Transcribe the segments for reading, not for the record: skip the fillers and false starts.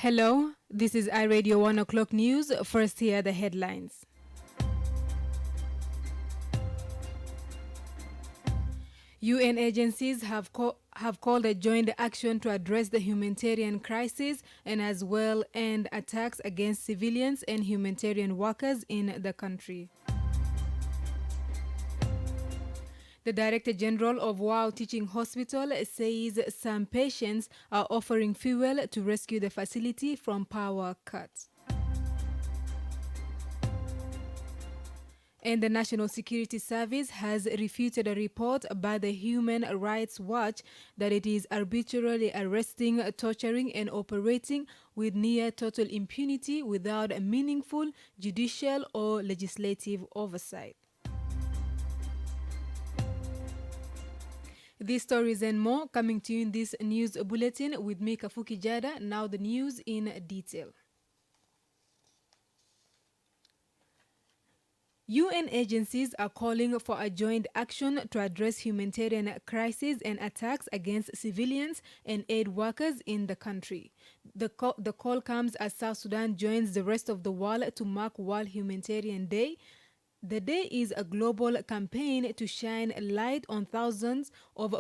Hello, this is iRadio 1 o'clock news. First, here are the headlines. UN agencies have called a joint action to address the humanitarian crisis and as well end attacks against civilians and humanitarian workers in the country. The Director General of WOW Teaching Hospital says some patients are offering fuel to rescue the facility from power cuts. And the National Security Service has refuted a report by the Human Rights Watch that it is arbitrarily arresting, torturing, and operating with near total impunity without a meaningful judicial or legislative oversight. These stories and more coming to you in this news bulletin with me, Kafuki Jada. Now the news in detail. UN agencies are calling for a joint action to address humanitarian crises and attacks against civilians and aid workers in the country. The call comes as South Sudan joins the rest of the world to mark World Humanitarian Day. The day is a global campaign to shine light on thousands of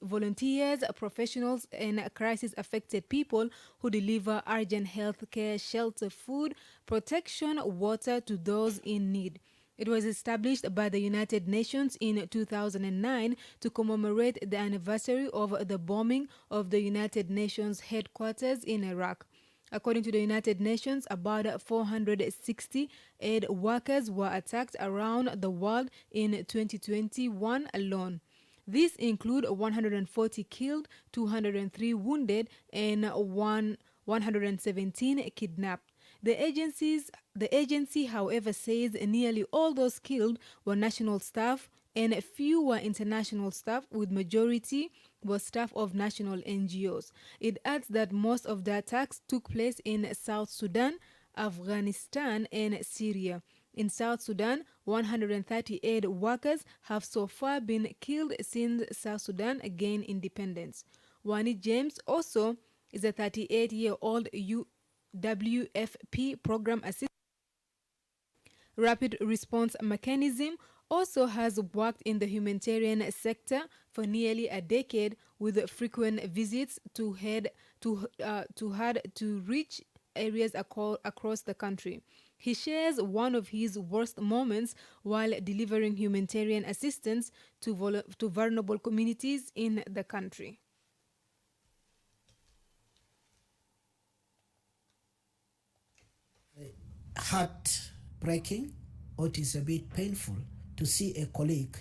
volunteers, professionals, and crisis-affected people who deliver urgent health care, shelter, food, protection, water to those in need. It was established by the United Nations in 2009 to commemorate the anniversary of the bombing of the United Nations headquarters in Iraq. According to the United Nations, about 460 aid workers were attacked around the world in 2021 alone. These include 140 killed, 203 wounded, and 117 kidnapped. The agency, however, says nearly all those killed were national staff and few were international staff, with majority was staff of national NGOs. It adds that most of the attacks took place in South Sudan, Afghanistan, and Syria. In South Sudan, 138 workers have so far been killed since South Sudan gained independence. Wani James also is a 38-year-old WFP program assistant. Rapid Response Mechanism also has worked in the humanitarian sector for nearly a decade, with frequent visits to reach areas across the country. He shares one of his worst moments while delivering humanitarian assistance to vulnerable communities in the country. Heartbreaking, or it is a bit painful to see a colleague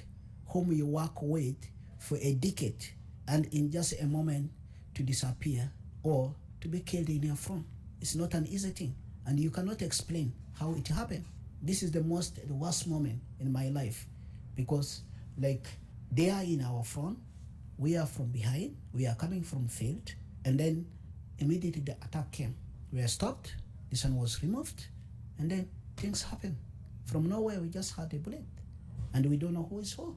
whom you work with for a decade and in just a moment to disappear or to be killed in your front. It's not an easy thing, and you cannot explain how it happened. This is the worst moment in my life, because like they are in our front, we are from behind, we are coming from field, and then immediately the attack came. We are stopped, this one was removed, and then things happen. From nowhere, we just had a bullet, and we don't know who is who.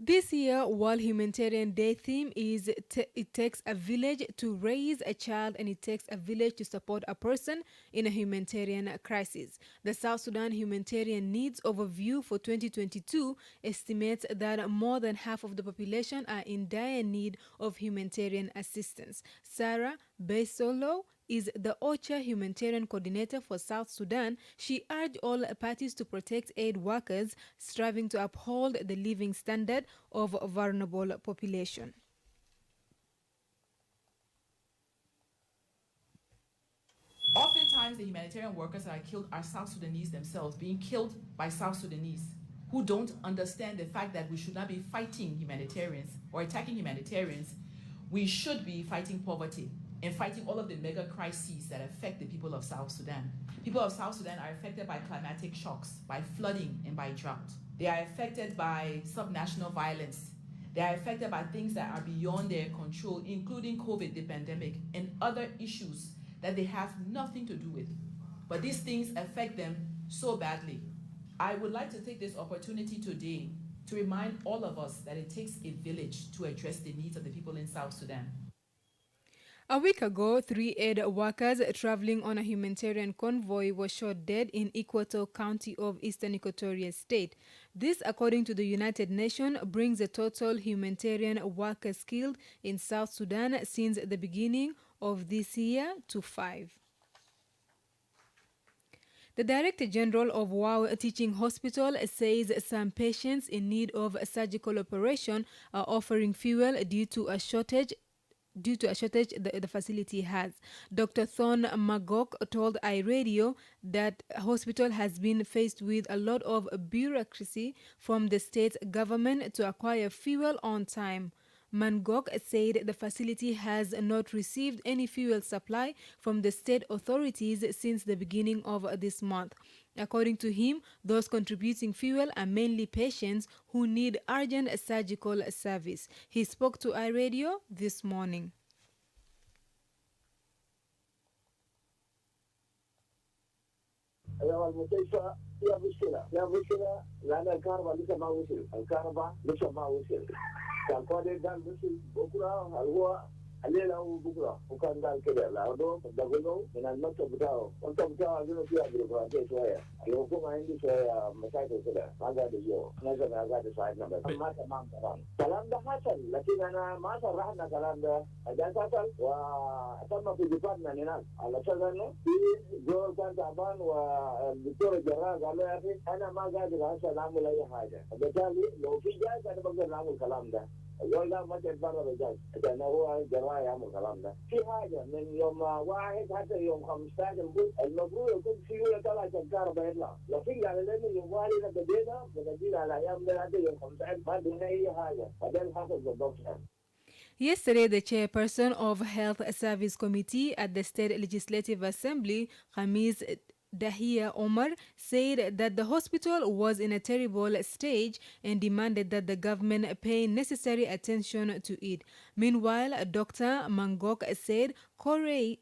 This year, World Humanitarian Day theme is it takes a village to raise a child and it takes a village to support a person in a humanitarian crisis. The South Sudan Humanitarian Needs Overview for 2022 estimates that more than half of the population are in dire need of humanitarian assistance. Sarah Besolo is the OCHA humanitarian coordinator for South Sudan. She urged all parties to protect aid workers, striving to uphold the living standard of a vulnerable population. Oftentimes, the humanitarian workers that are killed are South Sudanese themselves, being killed by South Sudanese who don't understand the fact that we should not be fighting humanitarians or attacking humanitarians. We should be fighting poverty and fighting all of the mega crises that affect the people of South Sudan. People of South Sudan are affected by climatic shocks, by flooding and by drought. They are affected by subnational violence. They are affected by things that are beyond their control, including COVID, the pandemic, and other issues that they have nothing to do with. But these things affect them so badly. I would like to take this opportunity today to remind all of us that it takes a village to address the needs of the people in South Sudan. A week ago, 3 aid workers traveling on a humanitarian convoy were shot dead in Equator County of Eastern Equatoria State. This, according to the United Nations, brings the total humanitarian workers killed in South Sudan since the beginning of this year to 5. The Director General of WOW Teaching Hospital says some patients in need of a surgical operation are offering fuel due to a shortage the facility has. Dr. Thorn Magok told iRadio that hospital has been faced with a lot of bureaucracy from the state government to acquire fuel on time. Mangok said the facility has not received any fuel supply from the state authorities since the beginning of this month. According to him, those contributing fuel are mainly patients who need urgent surgical service. He spoke to iRadio this morning. المستشفى فيها مشكلة لأن الكهرباء لسه ما وصل، كان قادر قال وصل بكرة هو الليلة وبكرة وكان قال كده لأنه دخلوا من المكتب بتاعه عندنا فيها بيروقراطية شوية، الحكومة عندي شوية مشاكل كده ما قاعد يجوا، نزل قاعد يساعدنا بس ما تمام طبعا. الكلام ده حصل لكن أنا ما صرحنا الكلام ده، ده حصل وتم في ديبارتمنت هناك على أساس إنه في زول كان تعبان والدكتور الجراح قال له يا أخي أنا ما قادر هسه أعمل أي حاجة، بالتالي لو في جاز أنا بقدر نعمل الكلام ده. اليوم لا ما تتبرر بالجاز عشان هو جراح يعمل الكلام ده. في حاجة من يوم 1 حتى يوم 15 المفروض يكون في طلع الكهرباء يطلع، لكن يعني لأنه يوم 1 بدينا على أيام ده حتى يوم 15 ما دون أي حاجة، فده حصل بالضبط. Yesterday, the chairperson of Health Service Committee at the State Legislative Assembly, Khamis Dahia Omar, said that the hospital was in a terrible stage and demanded that the government pay necessary attention to it. Meanwhile, Dr. Mangok said CordAid,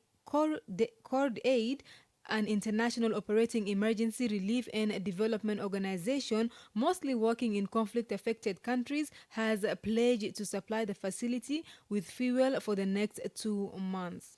an international operating emergency relief and development organization mostly working in conflict-affected countries, has pledged to supply the facility with fuel for the next 2 months.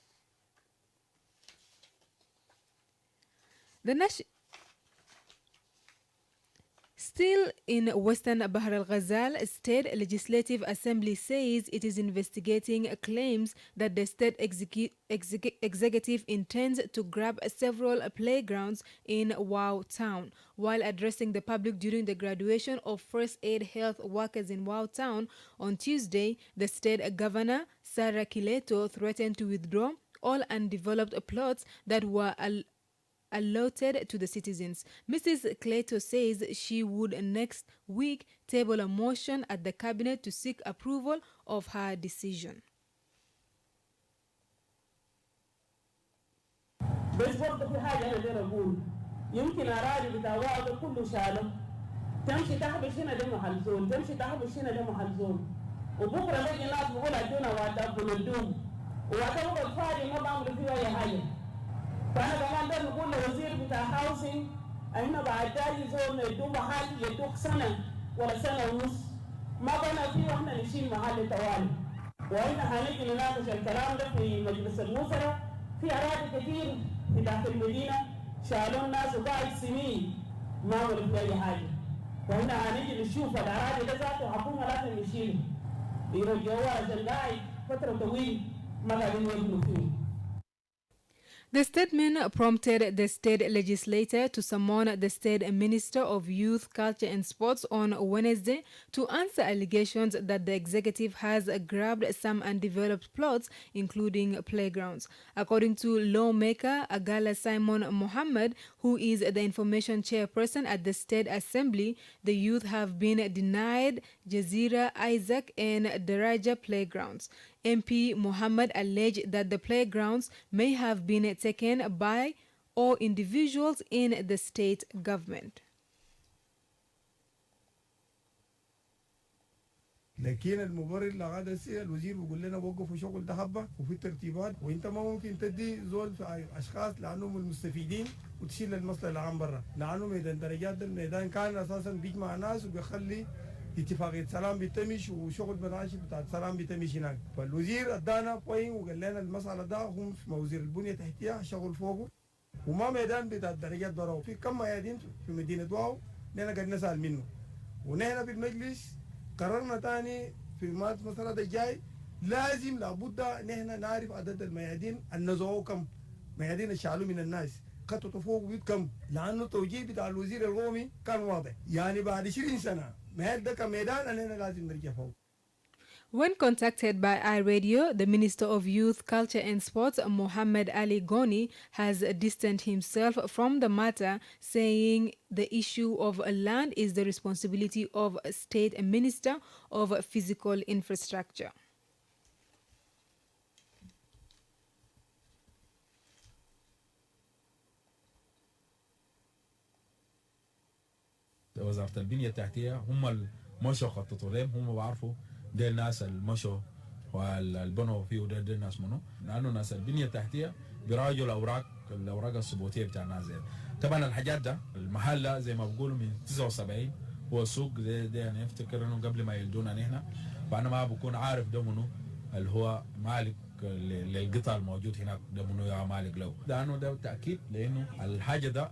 Still in Western Bahr al-Ghazal, State Legislative Assembly says it is investigating claims that the state executive intends to grab several playgrounds in Wau Town. While addressing the public during the graduation of first aid health workers in Wau Town on Tuesday, the state governor, Sarah Kileto, threatened to withdraw all undeveloped plots that were allotted to the citizens. Mrs. Cleto says she would next week table a motion at the cabinet to seek approval of her decision. بس برضه في حاجة أنا داير أقول يمكن أراضي بتاع واحد كله شالم تمشي تحبش هنا ده محل زول تمشي تحبش هنا ده محل زول وبكرة باقي الناس بقول أدونا وأدونا الدوم وأتبقى الفاضي ما بعمل فيه أي حاجة. فأنا كمان ده نقول لوزير بتاع هاوسينج إحنا بعد داي زول ندوم محل يدوك سنة ولا سنة ونص ما بنا فيه وإحنا نشيل محل توالي وإحنا هنيجي نناقش الكلام ده في مجلس الوزراء. في أراضي كثير في داخل المدينة شالوا الناس وقاعد سنين ما عملوا في أي حاجة. فهنا هنيجي نشوف الأراضي ده ذاته حكومة لازم يشيله يرجعوها عشان قاعد فترة طويلة ما قاعدين يبنوا فيه. The statement prompted the state legislature to summon the state minister of youth, culture and sports on Wednesday to answer allegations that the executive has grabbed some undeveloped plots, including playgrounds. According to lawmaker Agala Simon Mohammed, who is the information chairperson at the state assembly, the youth have been denied Jazeera, Isaac and Daraja playgrounds. MP Mohammed alleged that the playgrounds may have been taken by or individuals in the state government. لكن المبرر لغاية السنة الوزير بيقول لنا وقفوا شغل ده حبة وفي ترتيبات وانت ما ممكن تدي زول في اشخاص لانهم المستفيدين وتشيل المصلحة العام برا، لانه ميدان درجات الميدان كان اساسا بيجمع ناس وبيخلي اتفاقية سلام بتمش وشغل مناقشه بتاع سلام بتمش هناك. فالوزير ادانا بوين وقال لنا المساله ده هم وزير البنيه التحتيه شغل فوقه وما ميدان بتاع الدرجات براو. في كم ميادين في مدينه واو نحن قد نسال منه. ونحن بالمجلس قررنا تاني في مثلا الجاي لازم لابد نحن نعرف عدد الميادين النزوه كم، ميادين الشالو من الناس خططوا فوق بيت كم، لانه التوجيه بتاع الوزير القومي كان واضح. يعني بعد 20 سنه ميدان ده كميدان اننا لازم نرجع فوق. When contacted by iRadio, the Minister of Youth, Culture and Sports, Mohammed Ali Goni, has distanced himself from the matter, saying the issue of land is the responsibility of a state minister of physical infrastructure. وزارة البنية التحتية هم المشوا خططوا لهم، هم بعرفوا ده الناس المشوا والبنوا فيه ده الناس منه، لأنه ناس البنية التحتية بيراجعوا الأوراق الثبوتية بتاع الناس دي. طبعا الحاجات ده المحل ده زي ما بقولوا من 79 هو السوق ده يعني افتكر انه قبل ما يلدونا نحن، فأنا ما بكون عارف ده منه اللي هو مالك للقطع الموجود هناك ده منه يا مالك له، لأنه ده تأكيد لأنه الحاجة ده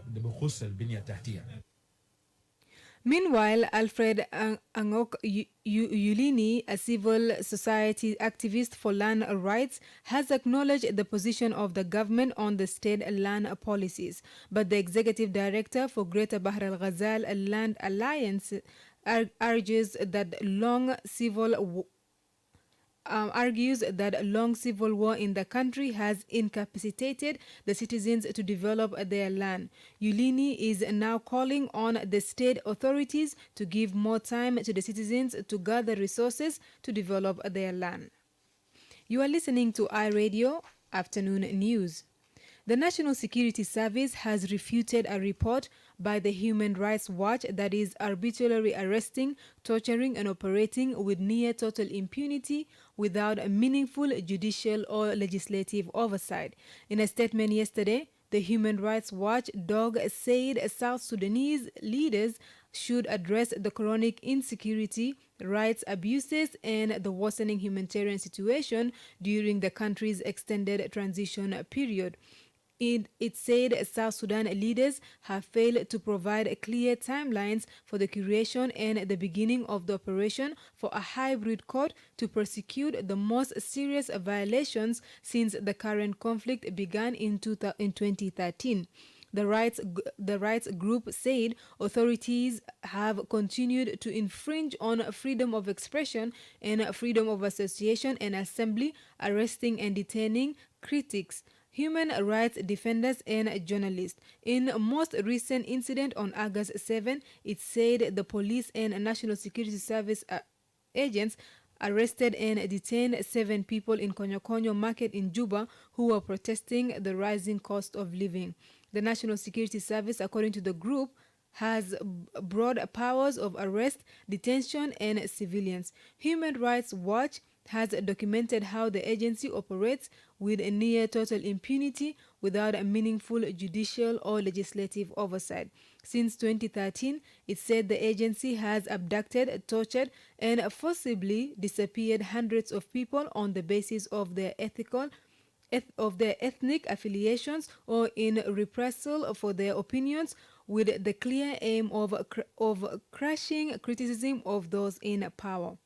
بخص البنية التحتية. Meanwhile, Alfred Angok Yulini, a civil society activist for land rights, has acknowledged the position of the government on the state land policies. But the executive director for Greater Bahr al Ghazal Land Alliance argues that long civil war in the country has incapacitated the citizens to develop their land. Yulini is now calling on the state authorities to give more time to the citizens to gather resources to develop their land. You are listening to iRadio Afternoon News. The National Security Service has refuted a report by the Human Rights Watch that is arbitrarily arresting, torturing, and operating with near total impunity without a meaningful judicial or legislative oversight. In a statement yesterday, the Human Rights Watch dog said South Sudanese leaders should address the chronic insecurity, rights abuses, and the worsening humanitarian situation during the country's extended transition period. It said South Sudan leaders have failed to provide clear timelines for the creation and the beginning of the operation for a hybrid court to prosecute the most serious violations since the current conflict began in 2013. The rights group said authorities have continued to infringe on freedom of expression and freedom of association and assembly, arresting and detaining critics, human rights defenders, and journalists. In a most recent incident on August 7, it said the police and National Security Service agents arrested and detained 7 people in Konyo Market in Juba who were protesting the rising cost of living. The National Security Service, according to the group, has broad powers of arrest, detention, and civilians. Human Rights Watch has documented how the agency operates with a near total impunity without a meaningful judicial or legislative oversight. Since 2013, it said the agency has abducted, tortured, and forcibly disappeared hundreds of people on the basis of their ethnic affiliations or in reprisal for their opinions, with the clear aim of crushing criticism of those in power.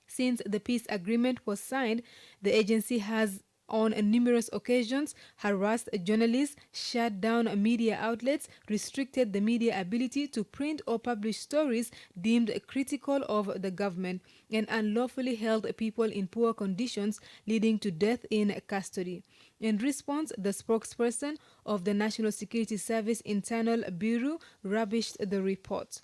Since the peace agreement was signed, the agency has on numerous occasions harassed journalists, shut down media outlets, restricted the media ability to print or publish stories deemed critical of the government, and unlawfully held people in poor conditions, leading to death in custody. In response, the spokesperson of the National Security Service Internal Bureau rubbished the report.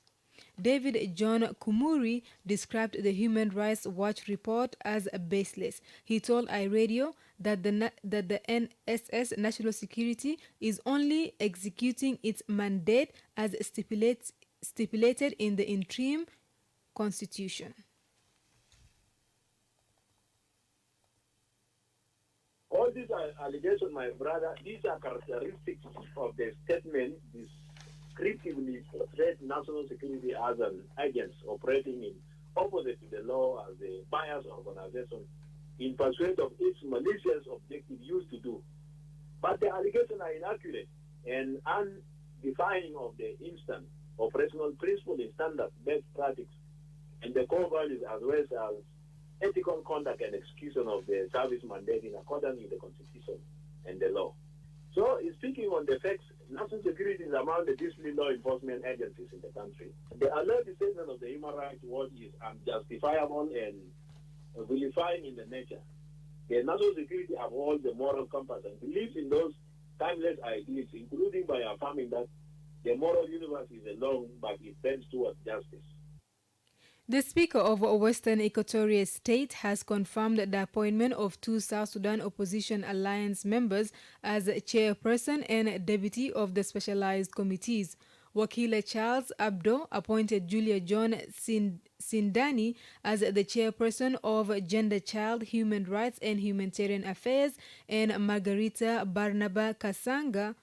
David John Kumuri described the Human Rights Watch report as baseless. He told iRadio that the NSS National Security is only executing its mandate as stipulated in the interim constitution. All these allegations, my brother, these are characteristics of the statement this descriptively portrayed national security as an agent operating in opposite to the law as a biased organization in pursuit of its malicious objective used to do. But the allegations are inaccurate and undefining of the instant operational principle in standard best practice and the core values as well as ethical conduct and execution of the service mandate in accordance with the Constitution and the law. So, speaking on the facts, national security is among the disciplinary law enforcement agencies in the country. The alert statement of the Human Rights Watch is unjustifiable and vilifying in the nature. The national security upholds the moral compass and believes in those timeless ideals, including by affirming that the moral universe is alone, but it tends towards justice. The Speaker of Western Equatoria State has confirmed the appointment of 2 South Sudan Opposition Alliance members as chairperson and deputy of the specialized committees. Wakila Charles Abdo appointed Julia John Sindani as the chairperson of Gender, Child, Human Rights and Humanitarian Affairs and Margarita Barnaba Kasanga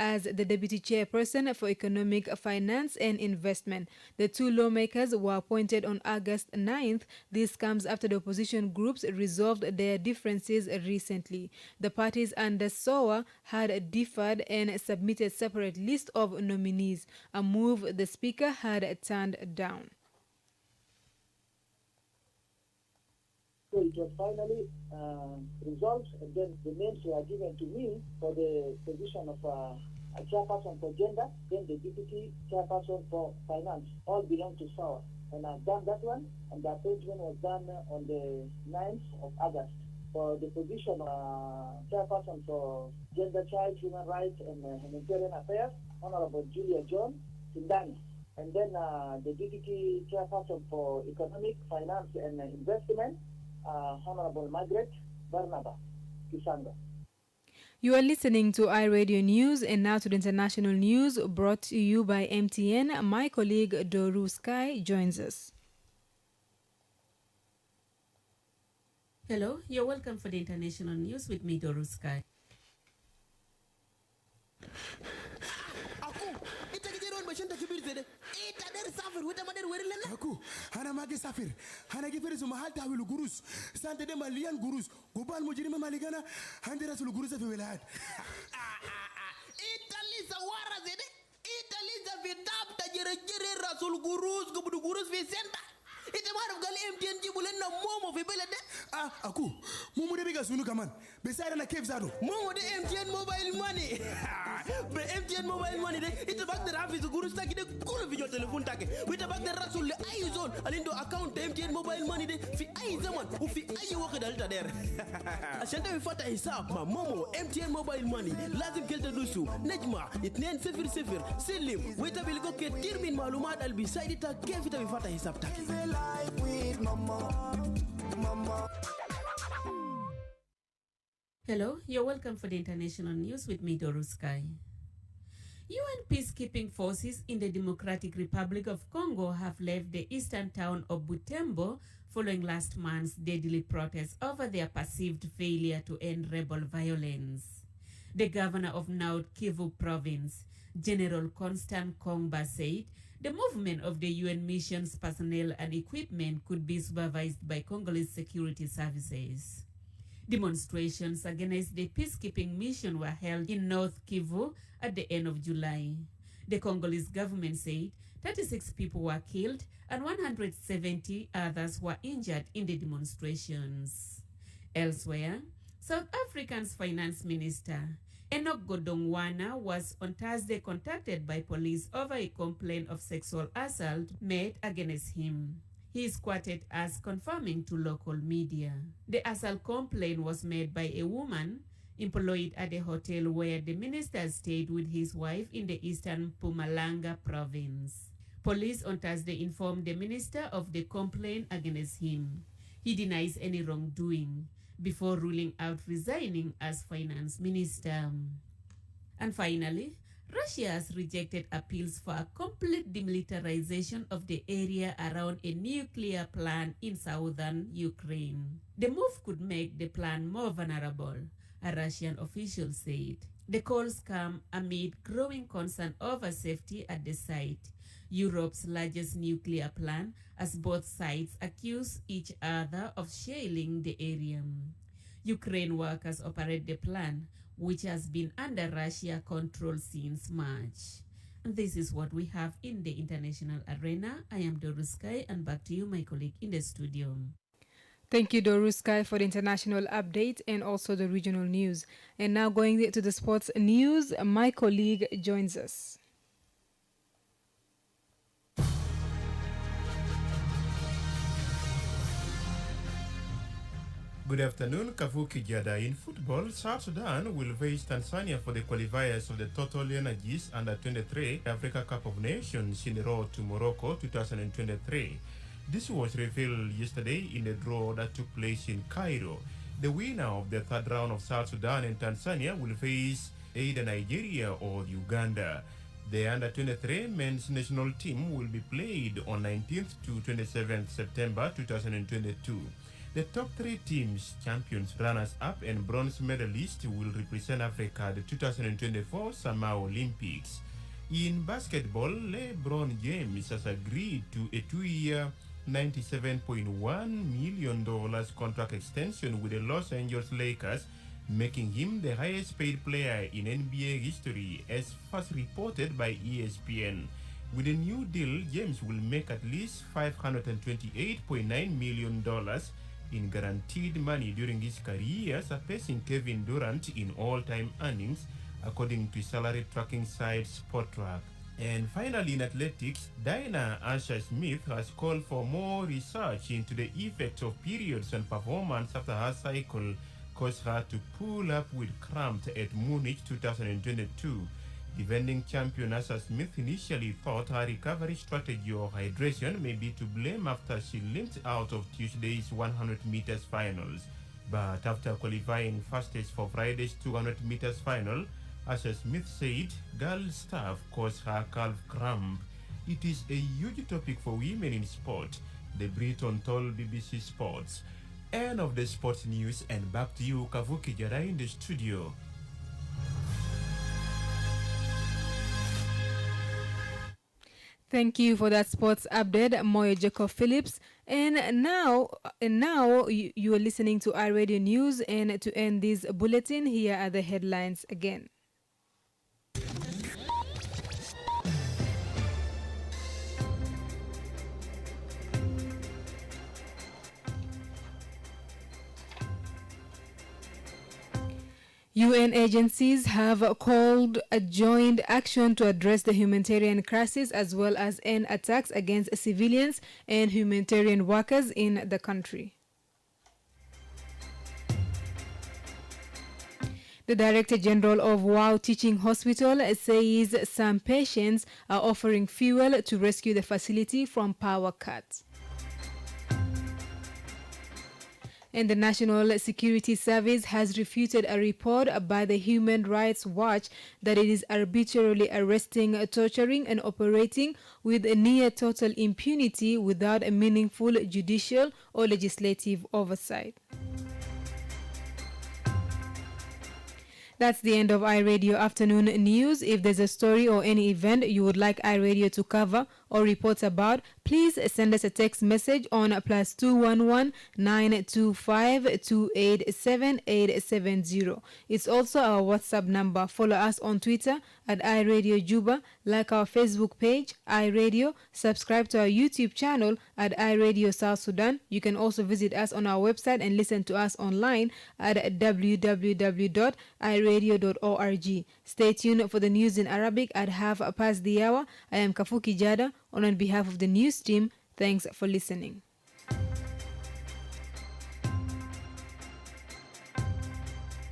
as the deputy chairperson for economic finance and investment. The 2 lawmakers were appointed on August 9th. This comes after the opposition groups resolved their differences recently. The parties under SOA had differed and submitted separate lists of nominees, a move the speaker had turned down. So it was finally resolved, and then the names were given to me for the position of a chairperson for gender, then the deputy chairperson for finance. All belong to SAWA. And I've done that one, and the appointment was done on the 9th of August. For the position of chairperson for gender, child, human rights, and humanitarian affairs, Honorable Julia John Sindani. And then the deputy chairperson for economic, finance, and investment, Honorable Margaret Barnaba Kisanga. You are listening to iRadio News, and now to the international news brought to you by MTN. My colleague Doru Sky joins us. Hello, you're welcome for the international news with me, Doru Sky. Aku, hana mage safir, hana gifere zuma halta wilu gurus, sante de malian gurus, gubal mujirima maligana, handira sul gurus fi wilayat. Italy sa wara zede, Italy sa vitab ta jere rasul gurus, gubudu gurus fi senta. Ite maruf gal MTN jibulen na momo fi belade. Aku, mumu de biga sunu kaman, besara na cave zado. Momo de MTN mobile money. Be MTN mobile money de, ite bak de rafi gurus ta kide kulu fi telephone take. Ite bak de rasul le ay zone, alindo account MTN mobile money de fi ay zaman, u fi ay waqt dalta der. Ashanta fi fata hisab ma momo MTN mobile money, lazim kelta dusu, najma, 200 Selim, wita bilgo ke tirmin malumat al bisaidi ta kef ita fi fata hisab take. Hello, you're welcome for the international news with me, Doru Sky. UN peacekeeping forces in the Democratic Republic of Congo have left the eastern town of Butembo following last month's deadly protests over their perceived failure to end rebel violence. The governor of North Kivu province, General Constant Kongba, said the movement of the UN mission's personnel and equipment could be supervised by Congolese security services. Demonstrations against the peacekeeping mission were held in North Kivu at the end of July. The Congolese government said 36 people were killed and 170 others were injured in the demonstrations. Elsewhere, South Africa's finance minister, Enoch Godongwana, was on Thursday contacted by police over a complaint of sexual assault made against him. He is quoted as confirming to local media. The assault complaint was made by a woman employed at a hotel where the minister stayed with his wife in the eastern Mpumalanga province. Police on Thursday informed the minister of the complaint against him. He denies any wrongdoing before ruling out resigning as finance minister. And finally, Russia has rejected appeals for a complete demilitarization of the area around a nuclear plant in southern Ukraine. The move could make the plant more vulnerable, a Russian official said. The calls come amid growing concern over safety at the site, Europe's largest nuclear plant, as both sides accuse each other of shelling the area. Ukraine workers operate the plant, which has been under Russia control since March. And this is what we have in the international arena. I am Doruskai, and back to you, my colleague in the studio. Thank you, Doruskai, for the international update and also the regional news. And now going to the sports news, my colleague joins us. Good afternoon, Kavuki Jada. In football, South Sudan will face Tanzania for the qualifiers of the Total Energies Under-23 Africa Cup of Nations in the road to Morocco 2023. This was revealed yesterday in the draw that took place in Cairo. The winner of the third round of South Sudan and Tanzania will face either Nigeria or Uganda. The Under-23 men's national team will be played on 19th to 27th September 2022. The top three teams, champions, runners-up, and bronze medalists, will represent Africa at the 2024 Summer Olympics. In basketball, LeBron James has agreed to a 2-year, $97.1 million contract extension with the Los Angeles Lakers, making him the highest-paid player in NBA history, as first reported by ESPN. With a new deal, James will make at least $528.9 million in guaranteed money during his career, surpassing Kevin Durant in all-time earnings, according to salary tracking site Spotrac. And finally, in athletics, Diana Asher-Smith has called for more research into the effects of periods on performance after her cycle caused her to pull up with cramps at Munich 2022. Defending champion Asher-Smith initially thought her recovery strategy or hydration may be to blame after she limped out of Tuesday's 100 meters finals. But after qualifying fastest for Friday's 200 meters final, Asher-Smith said girl stuff caused her calf cramp. It is a huge topic for women in sport, the Briton told BBC Sports. End of the sports news, and back to you, Kavuki Jara, in the studio. Thank you for that sports update, Moyo Jacob Phillips. And now you are listening to iRadio News, and to end this bulletin, here are the headlines again. UN agencies have called a joint action to address the humanitarian crisis as well as end attacks against civilians and humanitarian workers in the country. The Director General of WOW Teaching Hospital says some patients are offering fuel to rescue the facility from power cuts. And the National Security Service has refuted a report by the Human Rights Watch that it is arbitrarily arresting, torturing, and operating with a near total impunity without a meaningful judicial or legislative oversight. That's the end of iRadio Afternoon News. If there's a story or any event you would like iRadio to cover or report about, please send us a text message on +211 925 287 870. It's also our WhatsApp number. Follow us on Twitter at iRadio Juba, like our Facebook page, iRadio, subscribe to our YouTube channel at iRadio South Sudan. You can also visit us on our website and listen to us online at www.iradio.org. Stay tuned for the news in Arabic at 1/2 past the hour. I am Kafuki Jada, on behalf of the news team. Thanks for listening.